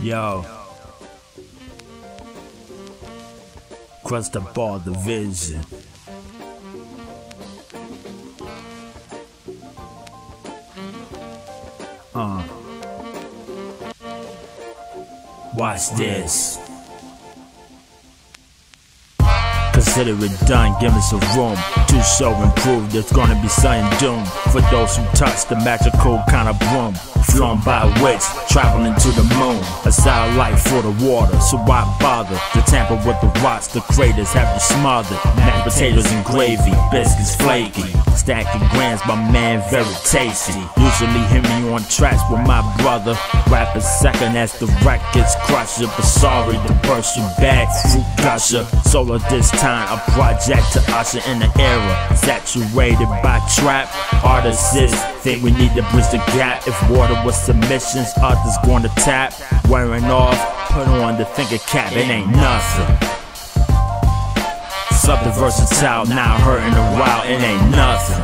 Yo, Christobal the vision. Watch this. Consider it done, give me some room to show and prove there's gonna be sudden doom for those who touch the magical kind of broom, flown by a witch, traveling to the moon. A satellite for the water, so why bother to tamper with the rocks? The craters have you smothered. Mashed potatoes and gravy, biscuits flaky, stacking grams, my man, very tasty. Usually hear me on tracks with my brother, rapping second as the records crusher. But sorry to burst your bag, fruit gusher. Solo this time, a project to usher in the era saturated by trap. Artists think we need to bridge the gap. If water was submissions, others gonna tap. Wearing off, put on the thinker cap, it ain't nothing. Something versatile, not hurting a while, it ain't nothing.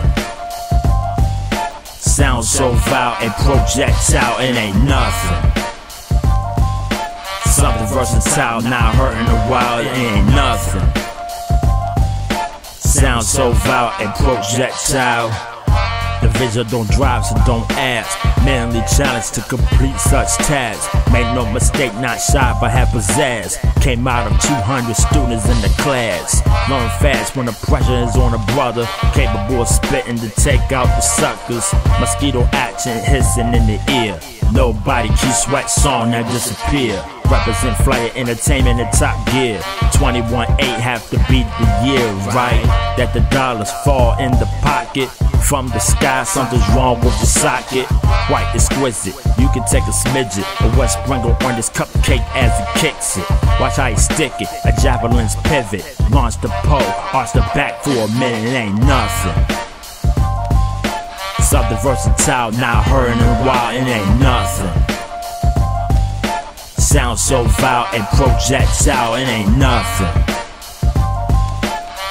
Sounds so vile and projectile, it ain't nothing. Something versatile, not hurting a while, it ain't nothing. Sounds so vile and projectile. The visual don't drive, so don't ask. Manly challenge to complete such tasks. Make no mistake, not shy but have pizzazz. Came out of 200 students in the class. Learn fast when the pressure is on a brother, capable of spitting to take out the suckers. Mosquito action hissing in the ear. Nobody keeps sweat song that disappear. Represent flyer entertainment in top gear. 21-8 have to beat the year, right? That the dollars fall in the pocket. From the sky, something's wrong with the socket. Quite exquisite, you can take a smidget of wet sprinkle on this cupcake as it kicks it. Watch how he stick it, a javelin's pivot. Launch the pole, arch the back for a minute, it ain't nothing. Something versatile, not hurting in a while, it ain't nothing. Sounds so vile and projectile, it ain't nothing.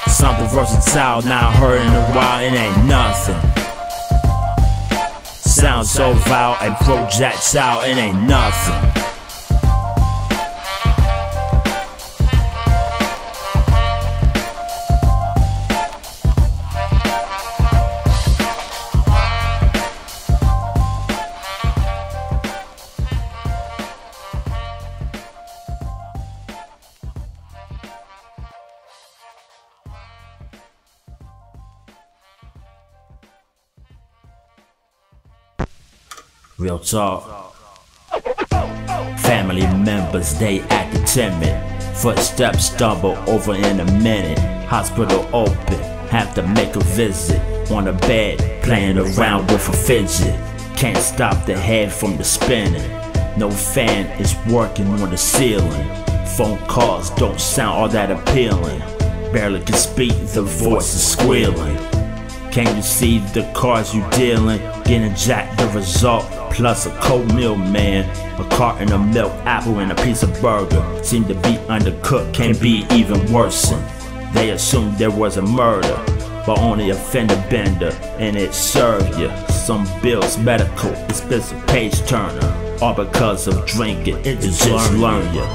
Something versatile, not hurting a while, it ain't nothing. Sounds so vile and projectile, it ain't nothing. Real talk. Family members, they acting timid. Footsteps stumble over in a minute. Hospital open, have to make a visit. On a bed, playing around with a fidget. Can't stop the head from the spinning. No fan is working on the ceiling. Phone calls don't sound all that appealing. Barely can speak, the voice is squealing. Can't you see the cards you dealing? Getting jacked the result, plus a cold meal, man. A carton of milk, apple, and a piece of burger. Seem to be undercooked, can't be even worse. They assumed there was a murder, but only a fender bender, and it served ya. Some bills medical, expensive page turner. All because of drinking, it just learn ya.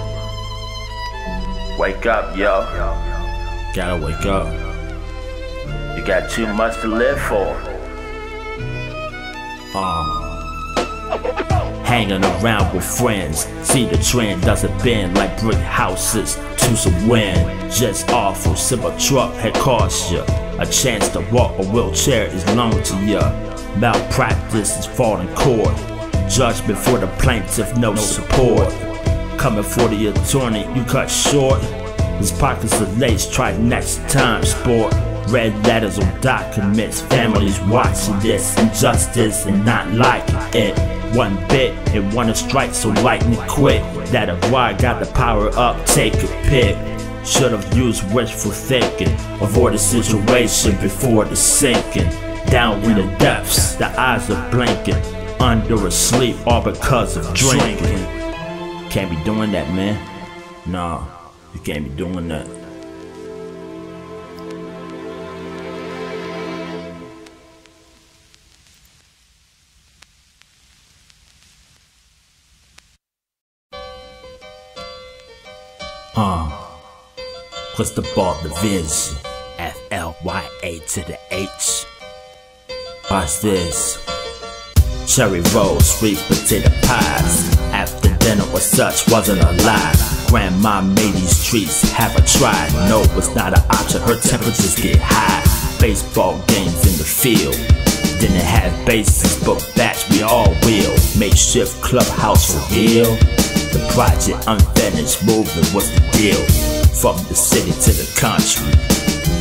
Wake up, yo. Gotta wake up. You got too much to live for. Hanging around with friends, see the trend doesn't bend like brick houses. To some wind, just awful. Silver truck had cost ya a chance to walk. A wheelchair is loaned to ya. Malpractice is falling court. Judge before the plaintiff, no support. Coming for the attorney, you cut short. His pockets are laced, try next time, sport. Red letters on documents, families watching this. Injustice and not liking it one bit, and wanna strike so lightning quick. That if I got the power up, take a pick. Should've used wishful thinking, avoid the situation before the sinking. Down in the depths, the eyes are blinking. Under asleep, all because of drinking. Can't be doing that, man. Nah, you can't be doing that. Christobal the vision, F-L-Y-A to the H. Watch this. Cherry rolls, sweet potato pies. After dinner or such wasn't alive. Grandma made these treats, have a try. No, it's not an option, her temperatures get high. Baseball games in the field. Didn't have bases, but bats we all will. Makeshift clubhouse for real. The project unfinished, moving was the deal. From the city to the country,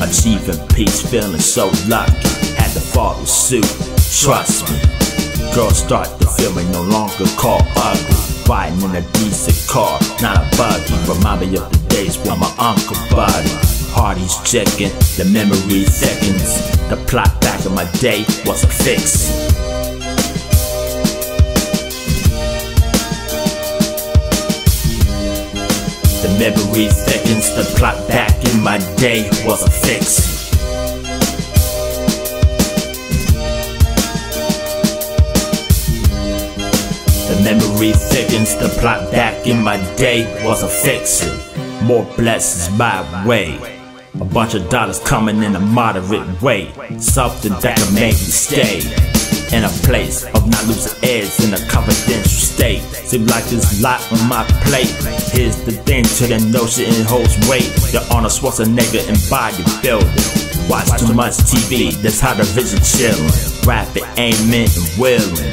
achieving peace, feeling so lucky. Had to follow suit, trust me. Girls start to feel me, no longer call ugly. Riding in a decent car, not a buggy. Remind me of the days when my uncle buddy. Hardy's checking, the memory seconds. The plot back in my day was a fix. The memory seconds, the plot back in my day was a fix. The memory thickens, the plot back in my day was a fix. More blessings my way. A bunch of dollars coming in a moderate way. Something that can make me stay in a place of not losing eggs in a confidential state. Seems like there's a lot on my plate. Here's the thing to the notion, it holds weight. You're on a Schwarzenegger in bodybuilding. Watch too much TV, that's how the vision chillin'. Rapping, aiming, and willing.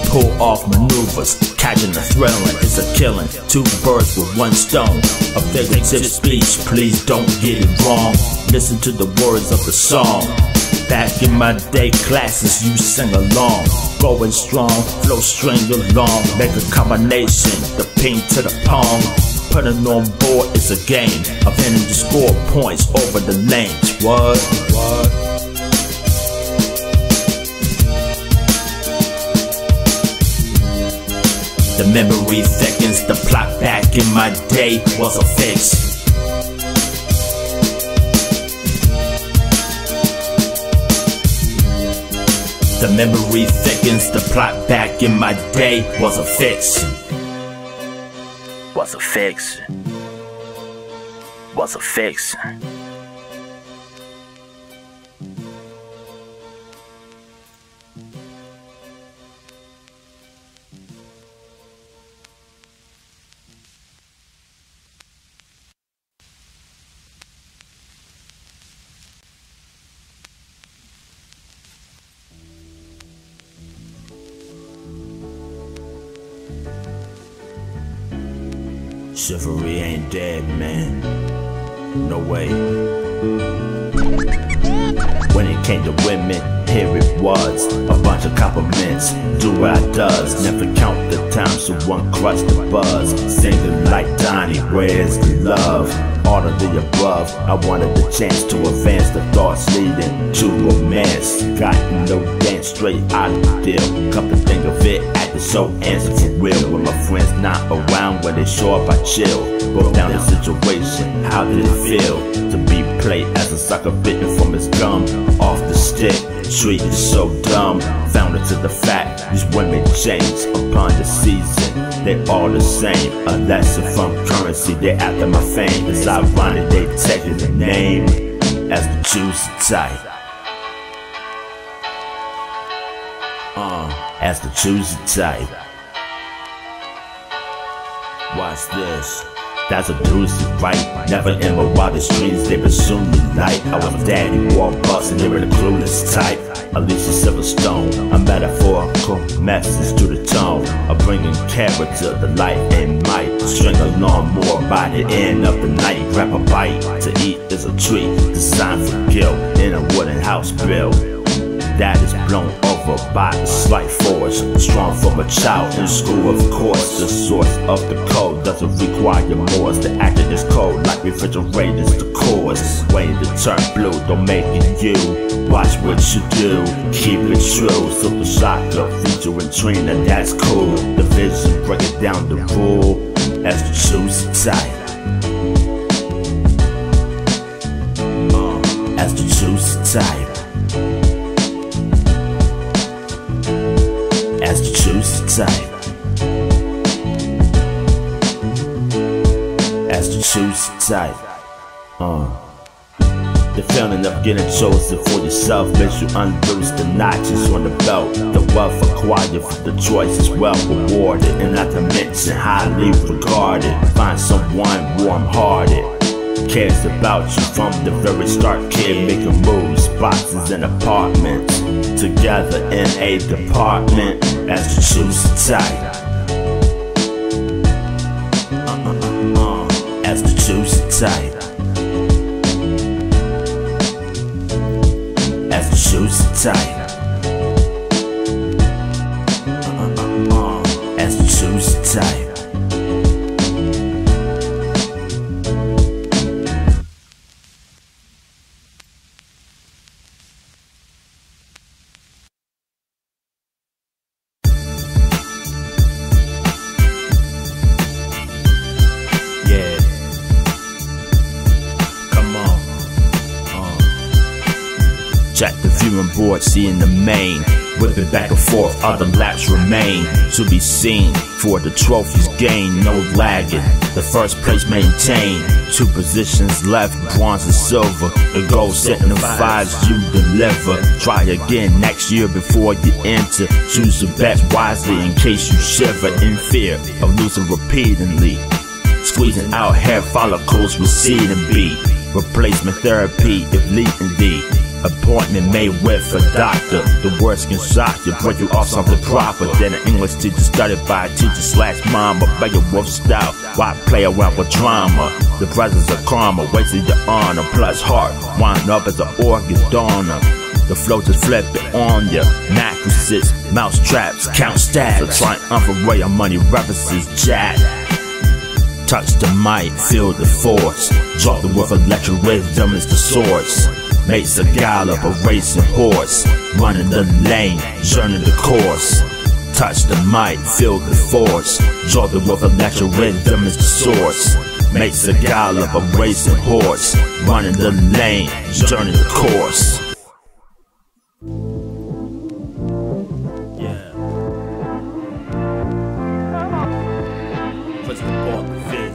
Pull off maneuvers, catching the thrilling, it's a killing. Two birds with one stone. A figurative speech, please don't get it wrong. Listen to the words of the song. Back in my day classes, you sing along. Going strong, flow string along. Make a combination, the ping to the pong. Putting on board is a game of hitting the score points over the lanes. What? The memory thickens, the plot back in my day was a fix. The memory thickens, the plot back in my day was a fix. Was a fix. Was a fix. Chivalry ain't dead, man. No way. When it came to women, here it was. A bunch of compliments, do what I does. Never count the times someone crushed the buzz. Singing like Donnie, where's the love? All of the above, I wanted the chance to advance the thoughts leading to romance. Got no dance straight out of the deal. Come to think of it, acting so answer for real. When my friends not around, when they show up I chill. Broke down the situation, how did it feel? To be played as a sucker bitten from his gum. Off the stick, treated so dumb. Found it to the fact, these women change upon the season. They all the same, a lesson from currency. They after my fame, it's ironic they taking the name as the Choosey type. As the Choosey type. Watch this. That's a doozy, right? Never in my wildest dreams, they pursue me like I was daddy, war bucks, and they were the clueless type. Alicia Silverstone, a metaphorical message to the tone of bringing character to light and might. String along more by the end of the night. Grab a bite to eat is a treat designed for guilt in a wooden house built that is blown over by a slight force. Strong from a child in school, of course. The source of the code doesn't require more. The acting is cold like refrigerators, the cores. Waiting to turn blue, don't make it you. Watch what you do, keep it true. Super shocker, featuring Trina, that's cool. The vision, break it down the rule as the Choosey type. As the Choosey type. As the Choosey type. As the Choosey type. The feeling of getting chosen for yourself makes you unloose the notches on the belt. The wealth acquired for the choice is well rewarded, and not to mention highly regarded. Find someone warm-hearted, cares about you from the very start. Kid making moves, boxes and apartments, together in a department as the Choosey type. As the Choosey type. As the Choosey type. As the Choosey type. Yeah. Come on. Check the viewing board, seeing the main. Whipping back and forth, other laps remain to be seen. For the trophies gained, no lagging. The first place maintained. 2 positions left, bronze and silver. The goal signifies you deliver. Try again next year before you enter. Choose your bets wisely in case you shiver in fear of losing repeatedly. Squeezing out hair follicles, receding beat. Replacement therapy if leading thee. Appointment made with a doctor. The words can shock you, break you off something proper. Then an English teacher studied by a teacher/mom. A beggar wolf style, why play around with drama? The presence of karma, wasting your honor. Plus heart, wind up as an organ donor. The flow just flip it on ya. Mattresses, mouse traps, count stats. A triumphant array of money references, jack. Touch the mic, feel the force. Drop the word electric wisdom is the source. Makes a gallop, a racing horse. Running the lane, journey the course. Touch the mic, feel the force. Draw the word electric rhythm is the source. Makes a gallop, a racing horse. Running the lane, journey the course. Yeah. Christobal the fish.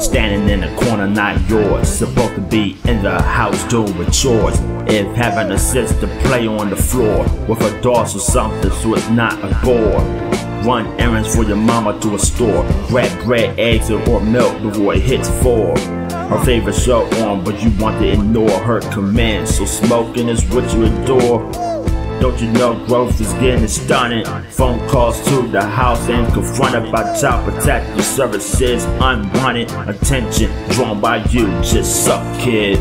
Standing in the corner, not yours. Supposed to be in the house doing chores. If having a sister play on the floor with a dolls or something so it's not a bore. Run errands for your mama to a store. Grab bread, eggs, or milk before it hits 4. Her favorite show on, but you want to ignore her commands. So smoking is what you adore. Don't you know growth is getting stunning? Phone calls to the house and confronted by child protective services. Unwanted attention drawn by you, just suck kid.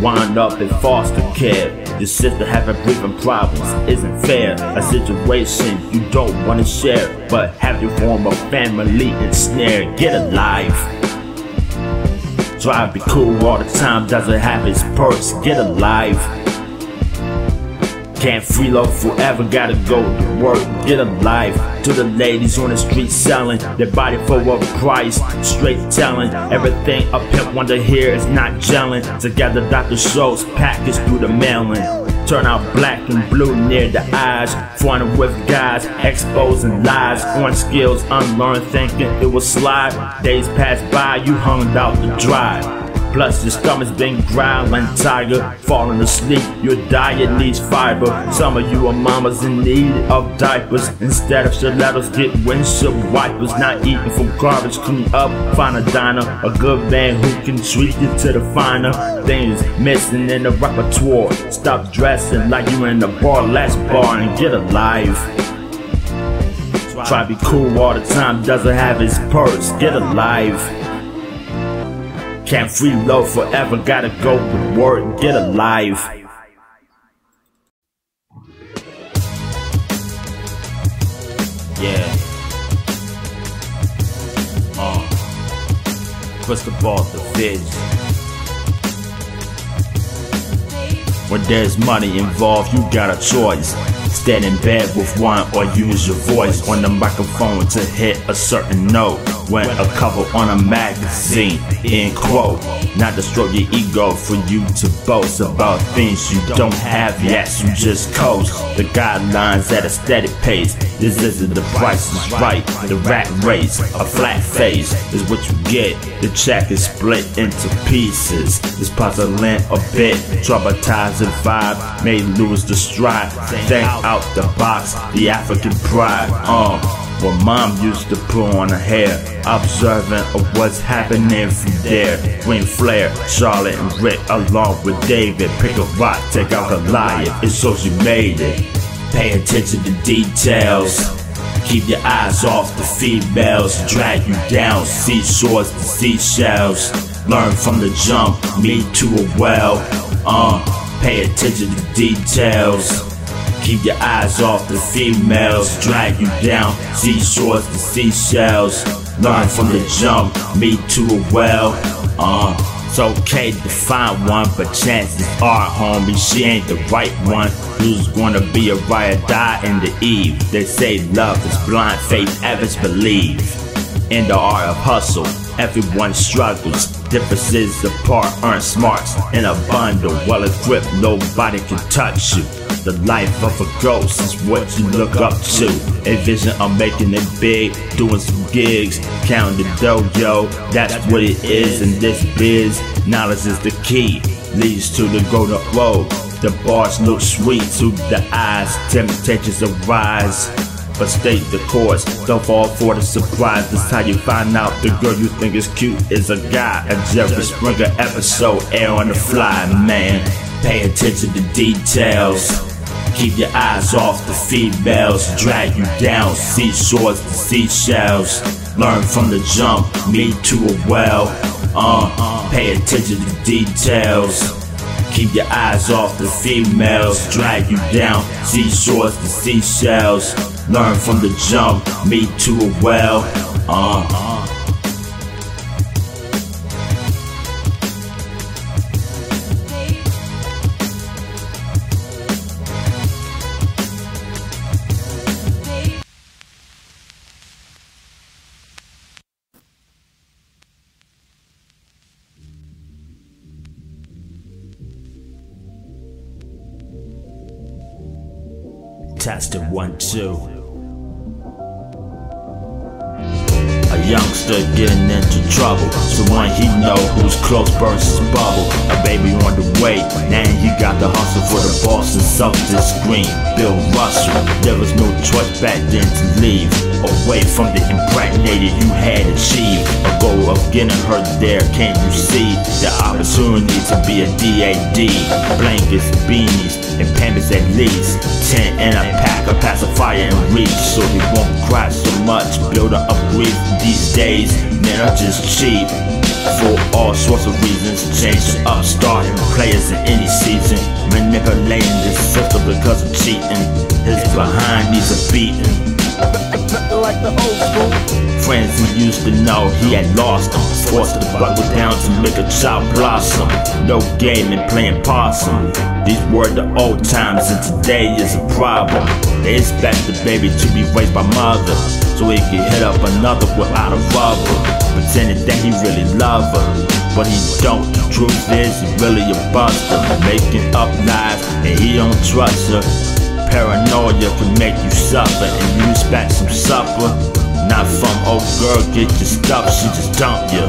Wind up in foster care. Your sister having breathing problems isn't fair. A situation you don't want to share, but have your form of family ensnared. Get alive. Try to be cool all the time, doesn't have its perks. Get alive. Can't freeload forever, gotta go to work, get alive. To the ladies on the street selling their body for a price, straight telling everything a pimp want to hear is not gelling. Together Dr. Shows package through the mailing. Turn out black and blue near the eyes. Fronting with guys, exposing lies. On skills, unlearned thinking it will slide. Days pass by, you hung out to dry. Plus your stomach's been growling, tiger, falling asleep. Your diet needs fiber. Some of you are mamas in need of diapers. Instead of stilettos, get windshield wipers. Not eating from garbage, clean up, find a diner. A good man who can treat you to the finer things missing in the repertoire. Stop dressing like you in the burlesque bar and get alive. Try to be cool all the time, doesn't have its perks. Get alive. Can't freeload forever, gotta go to work, get alive. Yeah. Christobal the fish. When there's money involved, you got a choice. Stand in bed with one or use your voice on the microphone to hit a certain note. When a cover on a magazine, end quote. Not destroy your ego for you to boast about things you don't have yet, you just coast. The guidelines at a steady pace. This isn't the price is right. The rat race, a flat face is what you get. The check is split into pieces. It's puzzling a bit, traumatizing vibe, may lose the stride. Think out the box, the African pride. What mom used to put on her hair, observant of what's happening from there. Green Flare, Charlotte and Rick along with David. Pick a rock, take out Goliath, it shows you made it. Pay attention to details. Keep your eyes off the females, drag you down, seashores to seashells. Learn from the jump, me to a well. Pay attention to details. Keep your eyes off the females, drag you down, seashores to seashells. Learn from the jump, me to a well. It's okay to find one, but chances are, homie, she ain't the right one. Who's gonna be a ride or die in the eve? They say love is blind, faith, average, believe. In the art of hustle, everyone struggles. Differences apart, earn smarts in a bundle. Well equipped, nobody can touch you. The life of a ghost is what you look up to. A vision of making it big, doing some gigs, counting the dough, yo. That's what it is in this biz. Knowledge is the key, leads to the golden road. The bars look sweet to the eyes, temptations arise. But stay the course, don't fall for the surprise. That's how you find out the girl you think is cute is a guy. A Jerry Springer episode, air on the fly, man. Pay attention to details. Keep your eyes off the females, drag you down, seashores to seashells. Learn from the jump, me to a well. Pay attention to details. Keep your eyes off the females, drag you down, seashores to seashells. Learn from the jump, me to a well. Testing 1, 2. A youngster getting into trouble, someone he know who's close bursts his bubble. A baby on the way, now he got the hustle for the boss and something scream. Bill Russell, there was no choice back then to leave away from the impregnated you had achieved. A goal of getting her there, can't you see? The opportunity to be a DAD. Blankets, beanies, and pampers at least. 10 in a pack, a pacifier and reach, so he won't cry so much. Building up grief these days, men are just cheap for all sorts of reasons. Changing up, starting players in any season, manipulating the system because of cheating. His behind needs a beating. Like the old school friends he used to know, he had lost them. Forced to buckle down to make a child blossom. No gaming, playing possum. These were the old times and today is a problem. They expect the baby to be raised by mother, so he can hit up another without a rubber, pretending that he really love her, but he don't. The truth is he really a buster, making up lies and he don't trust her. Paranoia can make you suffer, and you expect some supper. Not from old girl, get your stuff, she just dumped you.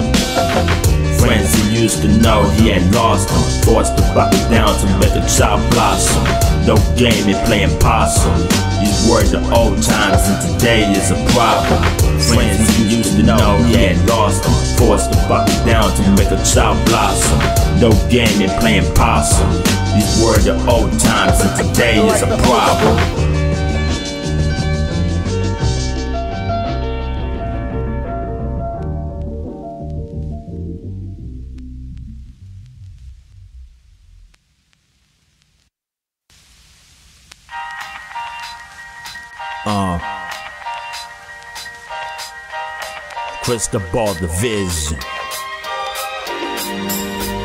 Friends he used to know, he had lost them. Forced to buckle down to make a child blossom. No gaming, playing possum. These were the old times and today is a problem. Friends he used to know, he had lost them. Forced to buckle down to make a child blossom. No gaming, playing possum. These were the old times and today is a problem. Christobal the vision.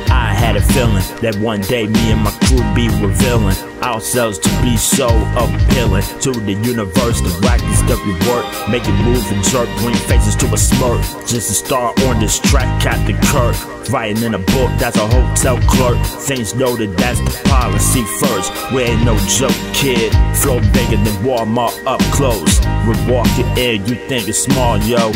I had a feeling that one day me and my crew be revealing ourselves to be so appealing to the universe. The practice that we work, make it move and jerk, bring faces to a smirk. Just a star on this track, Captain Kirk, writing in a book that's a hotel clerk. Things noted, that's the policy first. We ain't no joke, kid. Flow bigger than Walmart up close. We walking in, you think it's small, yo.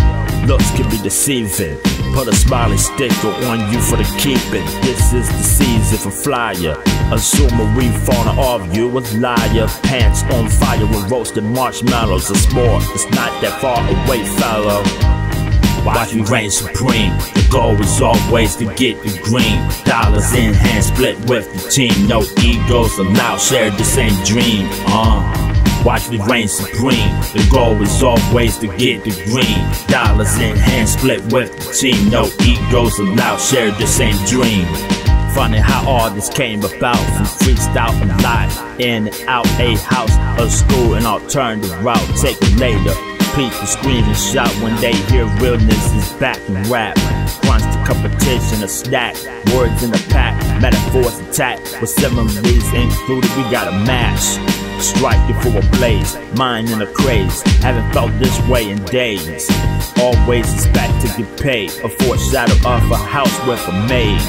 Looks can be deceiving. Put a smiley sticker on you for the keeping. This is the season for flyer. Assuming we falling off, you a liar. Pants on fire with roasted marshmallows. A sport, it's not that far away, fellow. Watch me reign supreme. The goal is always to get the green. Dollars in hand, split with the team. No egos allowed, share the same dream. Watch me reign supreme. The goal is always to get the green. Dollars in hand, split with the team. No egos allowed, share the same dream. Funny how all this came about, from freestyle and live, in and out a house, a school, an alternative route. Take it later. People scream and shout when they hear realness is back and rap. Crunch the competition, a snack, words in a pack, metaphors attack. With similes included, we got a match. Striking for a blaze, mind in a craze. Haven't felt this way in days. Always expect to get paid. A foreshadow of a house with a maid.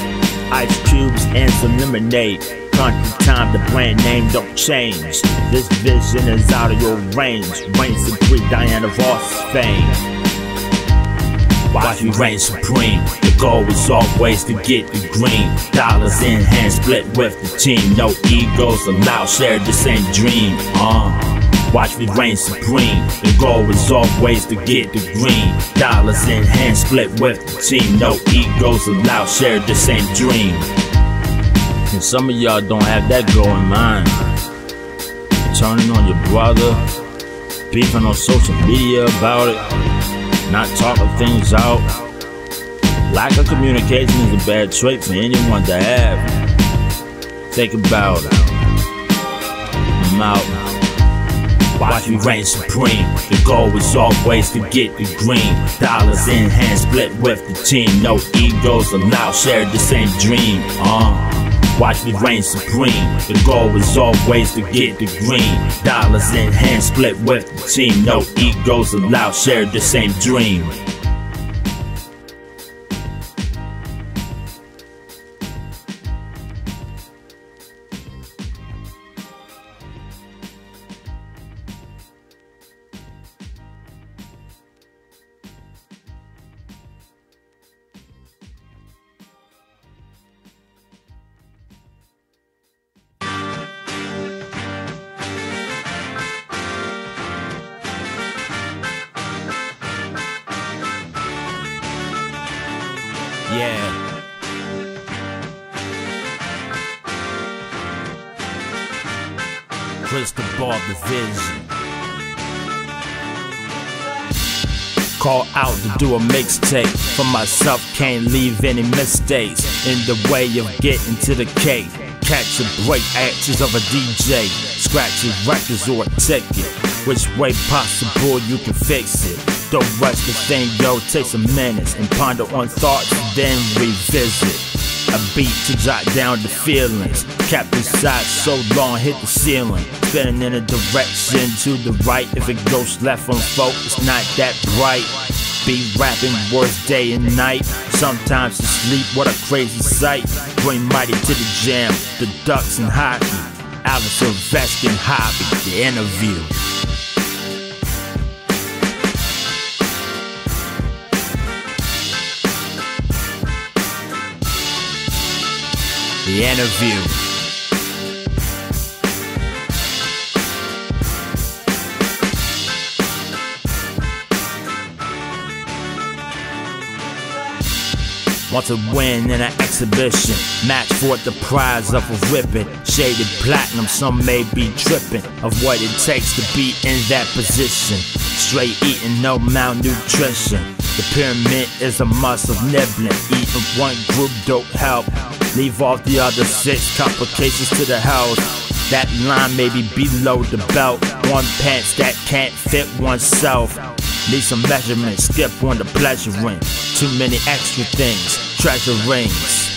Ice cubes and some lemonade. Country time, the brand name don't change. This vision is out of your range. Reign supreme, Diana Ross's fame. Watch me reign supreme. The goal is always to get the green. Dollars in hand, split with the team. No egos allowed, share the same dream. Watch me reign supreme. The goal is always to get the green. Dollars in hand, split with the team. No egos allowed, share the same dream. And some of y'all don't have that going mind. Turning on your brother, beefing on social media about it, not talking things out. Lack of communication is a bad trait for anyone to have. Think about it. I'm out. Watch me reign supreme. The goal is always to get the green. Dollars in hand, split with the team. No egos allowed, share the same dream. Watch me reign supreme. The goal is always to get the green. Dollars in hand, split with the team. No egos allowed, share the same dream. Yeah. Christobal the vision. Call out to do a mixtape. For myself, can't leave any mistakes in the way of getting to the cake. Catch a break, actions of a DJ. Scratch your records or a ticket. Which way possible you can fix it. Don't rush the thing, yo, take some minutes and ponder on thoughts, then revisit. A beat to jot down the feelings. Kept inside so long, hit the ceiling. Spinning in a direction to the right. If it goes left on folk, it's not that bright. Be rapping words day and night. Sometimes to sleep, what a crazy sight. Bring mighty to the jam, the ducks and hockey. Alice Sylvester hobby, the interview. The interview. Want to win in an exhibition, match for the prize of a ribbon. Shaded platinum, some may be tripping of what it takes to be in that position. Straight eating, no malnutrition. The pyramid is a must of nibbling. Eating one group don't help. Leave off the other 6, complications to the health. That line may be below the belt. One pants that can't fit oneself. Need some measurements, skip on the pleasuring. Too many extra things, treasure rings.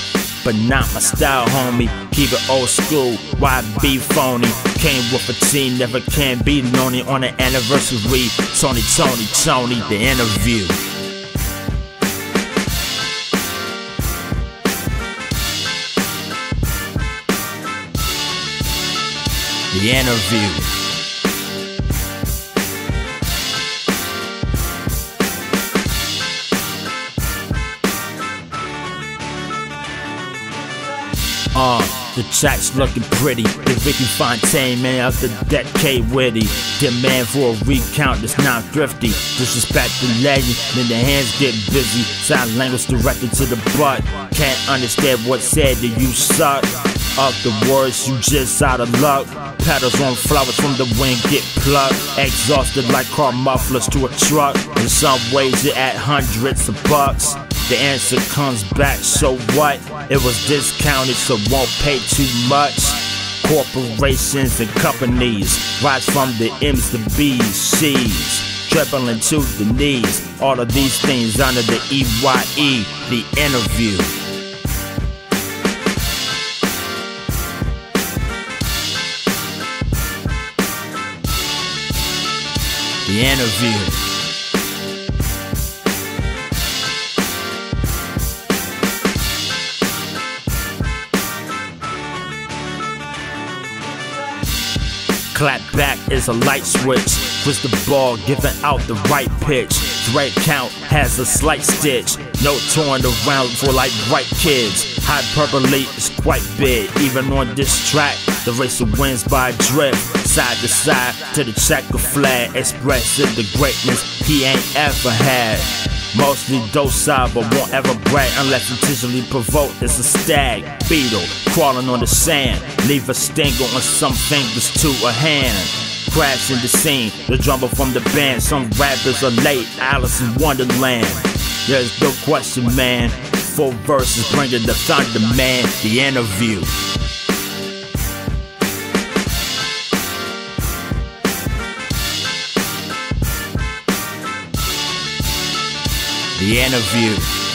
but not my style, homie. Keep it old school, why be phony? Came with a team, never can be lonely. On the anniversary, Tony, the interview. The interview. The track's looking pretty. The Ricky Fontaine, man, of the decade witty. Demand for a recount that's not thrifty. Disrespect the legend, then the hands get busy. Sign language directed to the butt. Can't understand what's said, do you suck? Up the words, you just out of luck. Petals on flowers from the wind get plucked. Exhausted like car mufflers to a truck. In some ways you at hundreds of bucks. The answer comes back, so what? It was discounted, so won't pay too much. Corporations and companies rise from the M's to B's, C's, tripling to the knees. All of these things under the EYE, the interview. The interview. Clap back is a light switch. Christobal giving out the right pitch. Right count has a slight stitch. No touring around for like bright kids. Hyperbole is quite big. Even on this track, the racer wins by drift. Side to side to the checker flag, expressing the greatness he ain't ever had. Mostly docile but won't ever brag unless intentionally provoked. It's a stag beetle crawling on the sand. Leave a stinger on some fingers to a hand. Crash in the scene, the drummer from the band. Some rappers are late, Alice in Wonderland. There's no question, man. 4 verses bringing the thunder, man. The interview. The interview.